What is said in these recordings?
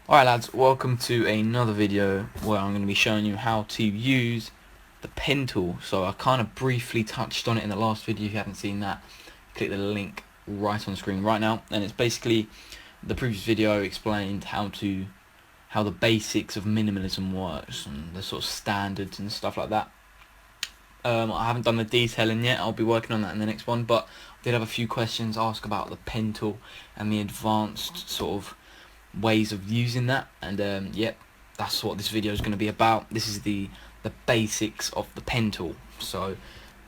Alright lads, welcome to another video where I'm going to be showing you how to use the pen tool. So I kind of briefly touched on it in the last video. If you haven't seen that, click the link right on the screen right now. And it's basically, the previous video explained how the basics of minimalism works and the sort of standards and stuff like that. I haven't done the detailing yet. I'll be working on that in the next one, but I did have a few questions asked about the pen tool and the advanced sort of ways of using that, and yep, that's what this video is going to be about. This is the basics of the pen tool. So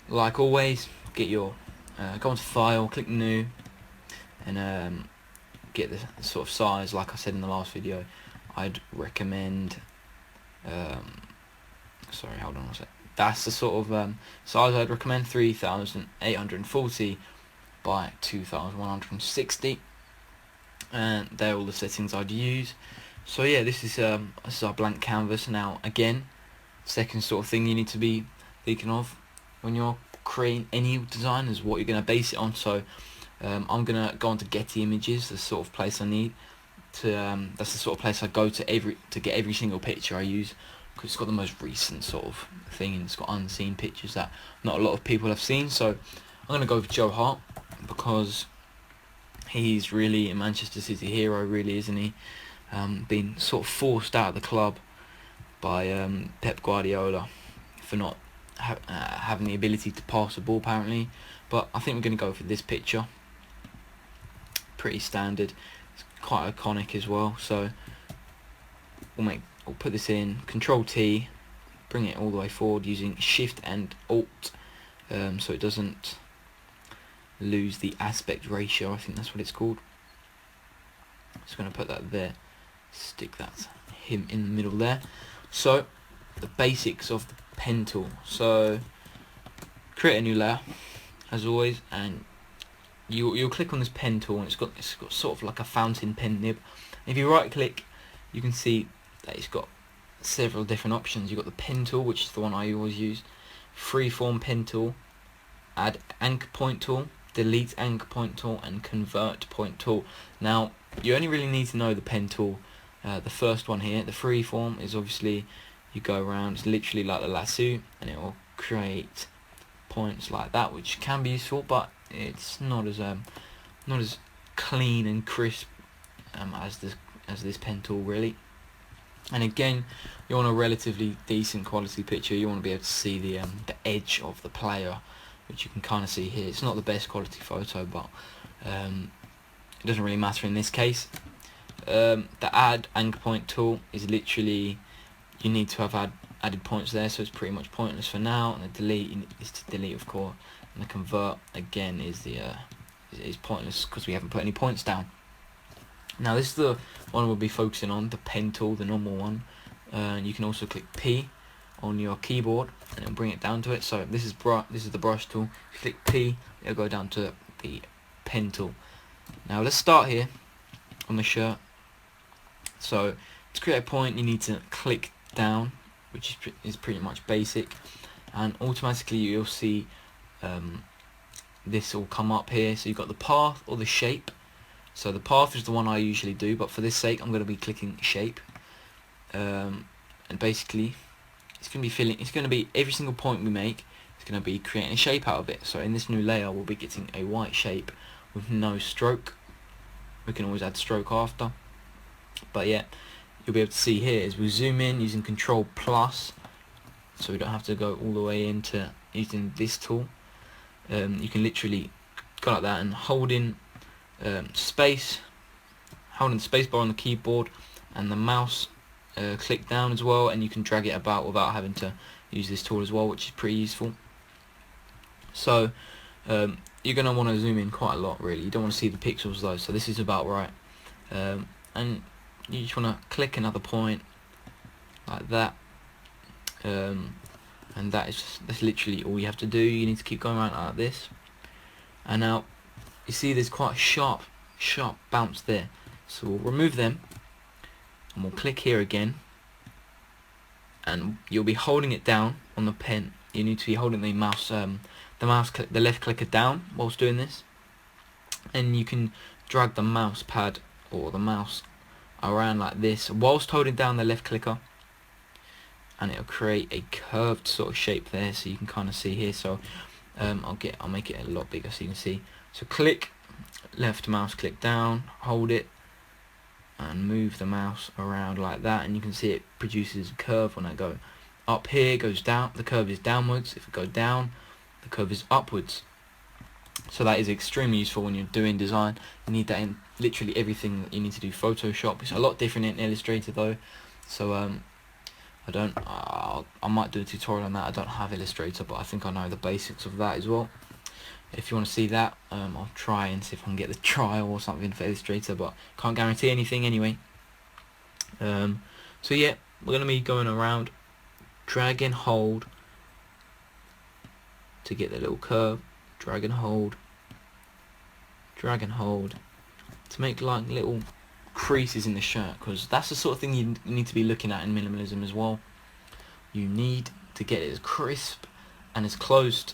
like always, get your go onto file, click new, and get the sort of size. Like I said in the last video, I'd recommend sorry, hold on a sec. That's the sort of size I'd recommend, 3840 by 2160. And they're all the settings I'd use. So yeah, this is our blank canvas. Now again, second sort of thing you need to be thinking of when you're creating any design is what you're going to base it on. So I'm going to go on to Getty Images, the sort of place I need to that's the sort of place I go to get every single picture I use, because it's got the most recent sort of thing, and it's got unseen pictures that not a lot of people have seen. So I'm going to go with Joe Hart, because he's really a Manchester City hero, really, isn't he? Been sort of forced out of the club by Pep Guardiola for not having the ability to pass the ball, apparently. But I think we're going to go for this picture. Pretty standard. It's quite iconic as well. So we'll put this in Control T, bring it all the way forward using Shift and Alt, so it doesn't lose the aspect ratio. I think that's what it's called. Just going to put that there, stick him in the middle there. So the basics of the pen tool. So create a new layer as always, and you'll click on this pen tool, and it's got sort of like a fountain pen nib. If you right click, you can see that it's got several different options. You've got the pen tool, which is the one I always use, freeform pen tool, add anchor point tool, delete anchor point tool, and convert point tool. Now you only really need to know the pen tool. The first one here, the freeform, is obviously you go around, it's literally like the lasso, and it will create points like that, which can be useful, but it's not as clean and crisp as this pen tool, really. And again, you want a relatively decent quality picture. You want to be able to see the edge of the player, which you can kind of see here. It's not the best quality photo, but it doesn't really matter in this case. The add anchor point tool is literally, you need to have added points there, so it's pretty much pointless for now. And the delete is to delete, of course, and the convert again is pointless because we haven't put any points down. Now this is the one we'll be focusing on, the pen tool, the normal one. You can also click P on your keyboard and it'll bring it down to it. So this is the brush tool. If you click P, it'll go down to the pen tool. Now let's start here on the shirt. So to create a point, you need to click down, which is pretty much basic, and automatically you'll see this will come up here. So you've got the path or the shape. So the path is the one I usually do, but for this sake I'm going to be clicking shape, and basically it's going to be every single point we make, it's going to be creating a shape out of it. So in this new layer we'll be getting a white shape with no stroke. We can always add stroke after, but yeah, you'll be able to see here as we zoom in using Control Plus, so we don't have to go all the way into using this tool. You can literally go like that and holding the space bar on the keyboard and the mouse, click down as well, and you can drag it about without having to use this tool as well, which is pretty useful. So you're going to want to zoom in quite a lot, really. You don't want to see the pixels though, so this is about right. And you just want to click another point like that, and that's literally all you have to do. You need to keep going around like this, and now you see there's quite a sharp bounce there, so we'll remove them and we'll click here again, and you'll be holding it down on the pen. You need to be holding the left clicker down whilst doing this, and you can drag the mouse pad or the mouse around like this whilst holding down the left clicker, and it'll create a curved sort of shape there, so you can kind of see here. So I'll make it a lot bigger so you can see. So click, left mouse click down, hold it, and move the mouse around like that, and you can see it produces a curve. When I go up here, it goes down, the curve is downwards. If it goes down, the curve is upwards. So that is extremely useful when you're doing design. You need that in literally everything that you need to do. Photoshop, it's a lot different in Illustrator though, so I might do a tutorial on that. I don't have Illustrator, but I think I know the basics of that as well. If you want to see that, I'll try and see if I can get the trial or something for Illustrator, but can't guarantee anything anyway. So yeah, we're going to be going around, drag and hold to get the little curve, drag and hold to make like little creases in the shirt, because that's the sort of thing you need to be looking at in minimalism as well. You need to get it as crisp and as close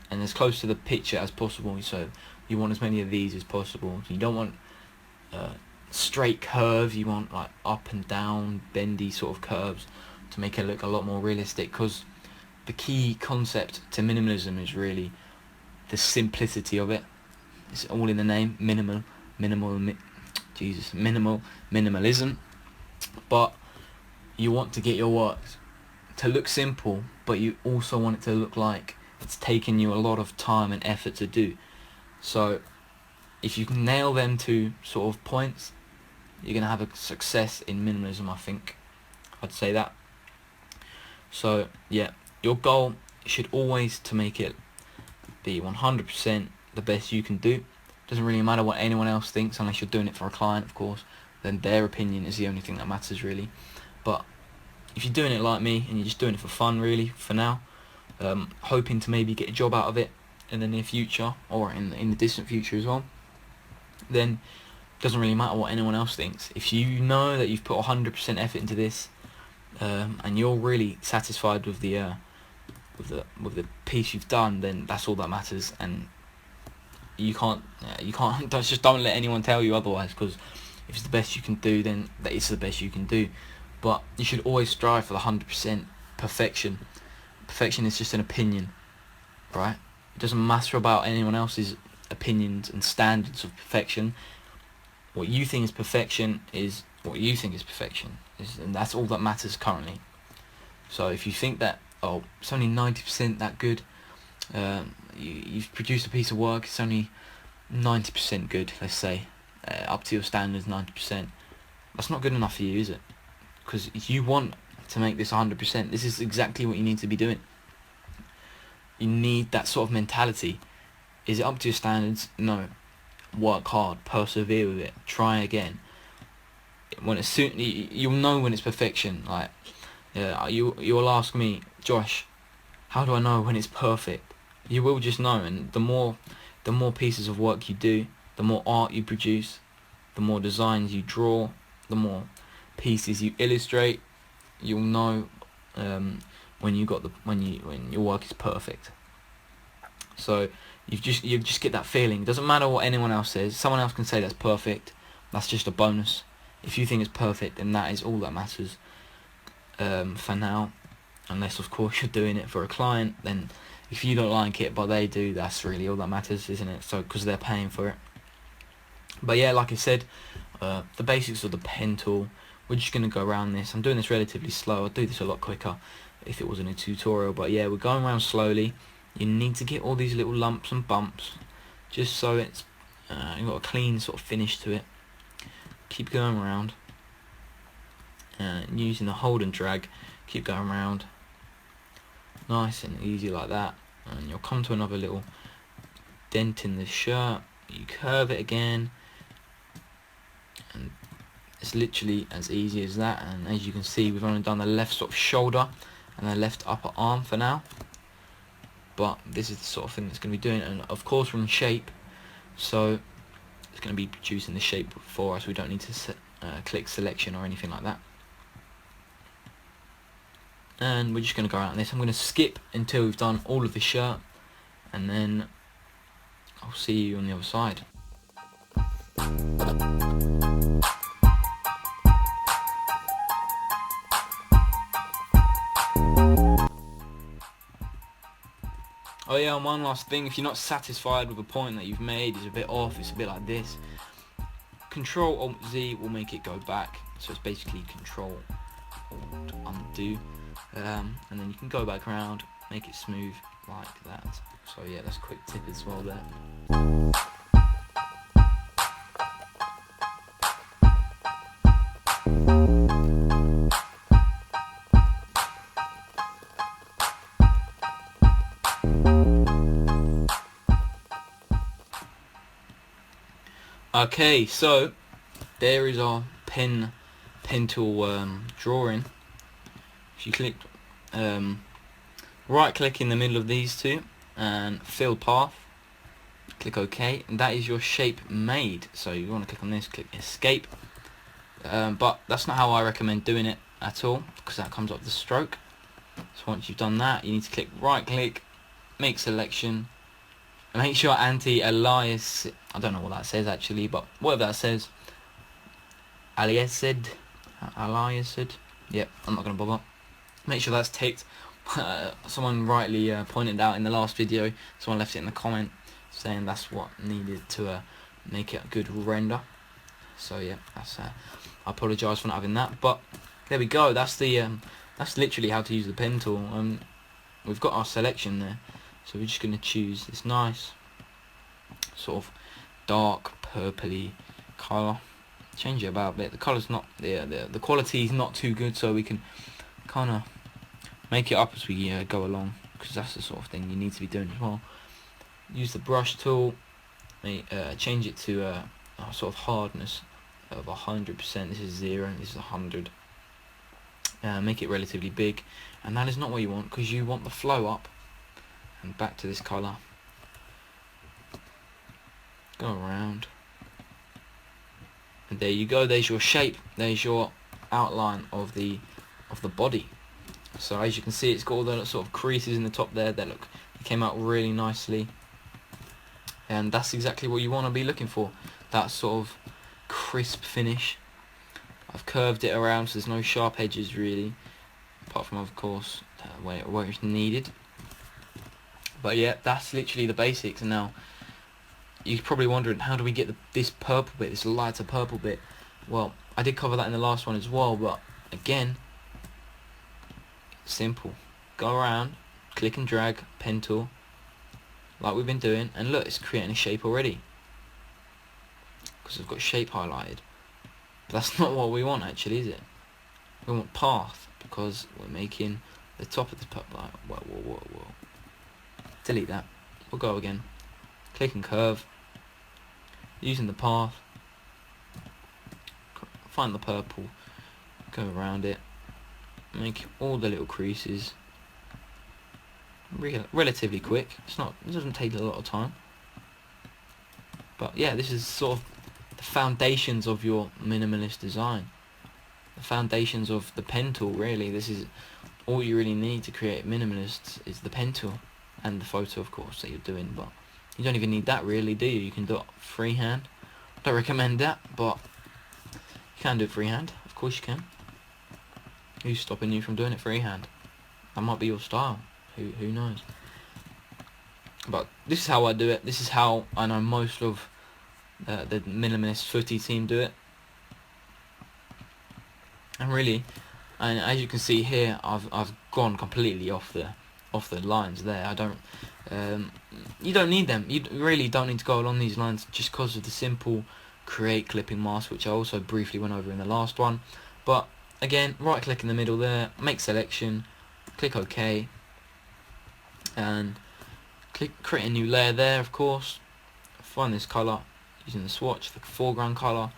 to the picture as possible. So you want as many of these as possible. You don't want straight curves, you want like up and down bendy sort of curves to make it look a lot more realistic, because the key concept to minimalism is really the simplicity of it. It's all in the name, minimalism. But you want to get your works to look simple, but you also want it to look like it's taken you a lot of time and effort to do. So if you can nail them two sort of points, you're going to have a success in minimalism, I think. I'd say that. So yeah, your goal should always to make it be 100% the best you can do. Doesn't really matter what anyone else thinks, unless you're doing it for a client, of course. Then their opinion is the only thing that matters, really. But if you're doing it like me and you're just doing it for fun, really, for now, hoping to maybe get a job out of it in the near future, or in the distant future as well, then it doesn't really matter what anyone else thinks. If you know that you've put 100% effort into this, and you're really satisfied with the piece you've done, then that's all that matters. And you can't don't let anyone tell you otherwise, because if it's the best you can do, then that is the best you can do. But you should always strive for the 100% perfection. Perfection is just an opinion, right? It doesn't matter about anyone else's opinions and standards of perfection. What you think is perfection is what you think is perfection, and that's all that matters currently. So if you think that, oh, it's only 90% that good, you've produced a piece of work, it's only 90% good, let's say, up to your standards, 90%, that's not good enough for you, is it? Because if you want to make this 100%, this is exactly what you need to be doing. You need that sort of mentality. Is it up to your standards? No. Work hard, persevere with it, try again. When it's you'll know when it's perfection. Like, you'll ask me, Josh, how do I know when it's perfect? You will just know. And the more pieces of work you do, the more art you produce, the more designs you draw, the more pieces you illustrate, you'll know when your work is perfect. So you just get that feeling. It doesn't matter what anyone else says. Someone else can say that's perfect. That's just a bonus. If you think it's perfect, then that is all that matters for now. Unless, of course, you're doing it for a client, then if you don't like it but they do, that's really all that matters, isn't it? So, because they're paying for it. But yeah, like I said, the basics of the pen tool, we're just going to go around this. I'm doing this relatively slow. I'd do this a lot quicker if it wasn't a tutorial. But yeah, we're going around slowly. You need to get all these little lumps and bumps, just so it's you've got a clean sort of finish to it. Keep going around, and using the hold and drag, keep going around, nice and easy like that. And you'll come to another little dent in the shirt. You curve it again, and it's literally as easy as that. And as you can see, we've only done the left sort of shoulder and the left upper arm for now. But this is the sort of thing that's going to be doing it. And of course, we're in shape, so it's going to be producing the shape for us. We don't need to click selection or anything like that. And we're just going to go out on this. I'm going to skip until we've done all of the shirt, and then I'll see you on the other side. yeah, one last thing, if you're not satisfied with a point that you've made, it's a bit off, it's a bit like this, Control Alt Z will make it go back. So it's basically Control Alt Undo, and then you can go back around, make it smooth like that. So yeah, that's a quick tip as well there. Okay, so there is our pen tool drawing. If you click right click in the middle of these two and fill path, click OK, and that is your shape made. So you want to click on this, click escape, but that's not how I recommend doing it at all, because that comes up the stroke. So once you've done that, you need to click right click, make selection, and make sure anti-alias, I don't know what that says actually, but whatever that says, aliased, yep, I'm not going to bother. Make sure that's ticked. Someone rightly pointed out in the last video, someone left it in the comment saying that's what needed to make it a good render. So yeah, that's I apologise for not having that, but there we go. That's literally how to use the pen tool. We've got our selection there, so we're just going to choose this nice sort of dark purpley colour. Change it about a bit. The colour's not the quality is not too good, so we can kind of make it up as we go along, because that's the sort of thing you need to be doing as well. Use the brush tool, change it to a sort of hardness of 100%. This is 0, this is 100. Make it relatively big, and that is not what you want, because you want the flow up. And back to this colour. Go around. And there you go, there's your shape, there's your outline of the body. So as you can see, it's got all the sort of creases in the top there that look, it came out really nicely. And that's exactly what you want to be looking for, that sort of crisp finish. I've curved it around so there's no sharp edges really, apart from of course where it's needed. But yeah, that's literally the basics. And now you're probably wondering, how do we get this purple bit, this lighter purple bit? Well, I did cover that in the last one as well, but again, simple. Go around, click and drag, pen tool, like we've been doing, and look, it's creating a shape already, because we've got shape highlighted. But that's not what we want actually, is it? We want path, because we're making the top of the purple. Whoa. Delete that. We'll go again. Click and curve. Using the path. Find the purple. Go around it. Make all the little creases. Relatively quick. It doesn't take a lot of time. But yeah, this is sort of the foundations of your minimalist design. The foundations of the pen tool, really. This is all you really need to create minimalists, is the pen tool. And the photo, of course, that you're doing, but you don't even need that really, do you? You can do it freehand. Don't recommend that, but you can do it freehand. Of course you can. Who's stopping you from doing it freehand? That might be your style. Who knows? But this is how I do it. This is how I know most of the Minimalist Footy team do it. And really, and as you can see here, I've gone completely off the lines there. I don't you don't need them. You really don't need to go along these lines, just because of the simple create clipping mask, which I also briefly went over in the last one. But again, right click in the middle there, make selection, click OK, and create a new layer there. Of course, find this colour using the swatch, the foreground colour,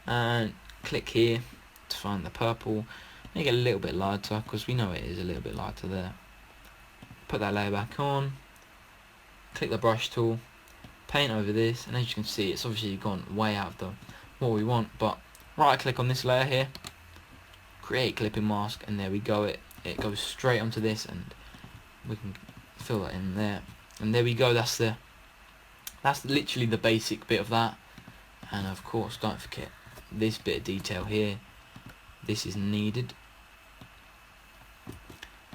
and click here to find the purple. Make it a little bit lighter, because we know it is a little bit lighter there. Put that layer back on, click the brush tool, paint over this, and as you can see, it's obviously gone way out of what we want. But right click on this layer here, create clipping mask, and there we go. It goes straight onto this, and we can fill that in there, and there we go. That's literally the basic bit of that. And of course, don't forget this bit of detail here. This is needed.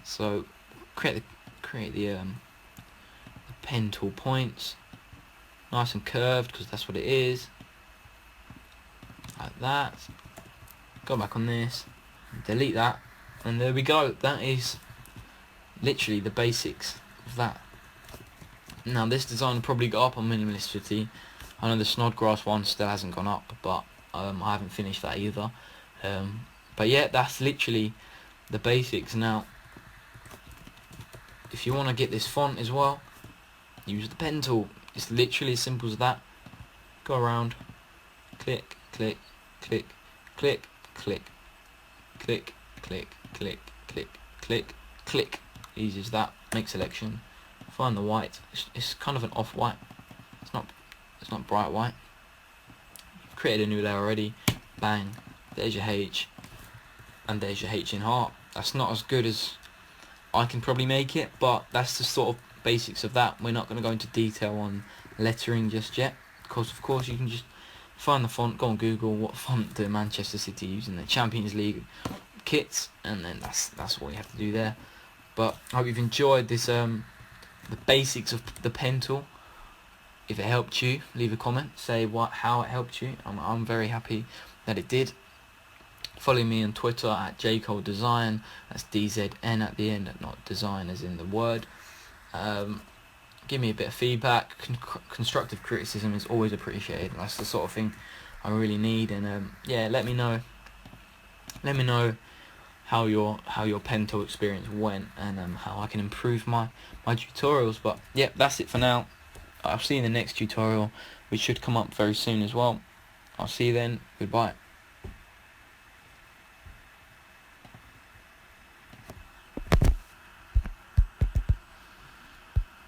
So create the pen tool points, nice and curved because that's what it is, like that. Go back on this, delete that, and there we go. That is literally the basics of that. Now this design will probably go up on Minimalist Footy. I know the Snodgrass one still hasn't gone up, but I haven't finished that either. But yeah, that's literally the basics. Now if you want to get this font as well, use the pen tool. It's literally as simple as that. Go around, click, click, click, click, click, click, click, click, click, click, click. Easy as that. Make selection. Find the white. It's kind of an off-white. It's not bright white. You've created a new layer already. Bang. There's your H. And there's your H in heart. That's not as good as I can probably make it, but that's the sort of basics of that. We're not going to go into detail on lettering just yet, because of course you can just find the font, go on Google, what font do Manchester City use in the Champions League kits, and then that's all you have to do there. But I hope you've enjoyed this, the basics of the pen tool. If it helped you, leave a comment, say how it helped you. I'm very happy that it did. Follow me on Twitter at jcoledesign. That's DZN at the end, not design as in the word. Give me a bit of feedback. Constructive criticism is always appreciated. That's the sort of thing I really need. And yeah, let me know. Let me know how your pen tool experience went, and how I can improve my tutorials. But yeah, that's it for now. I'll see you in the next tutorial, which should come up very soon as well. I'll see you then. Goodbye.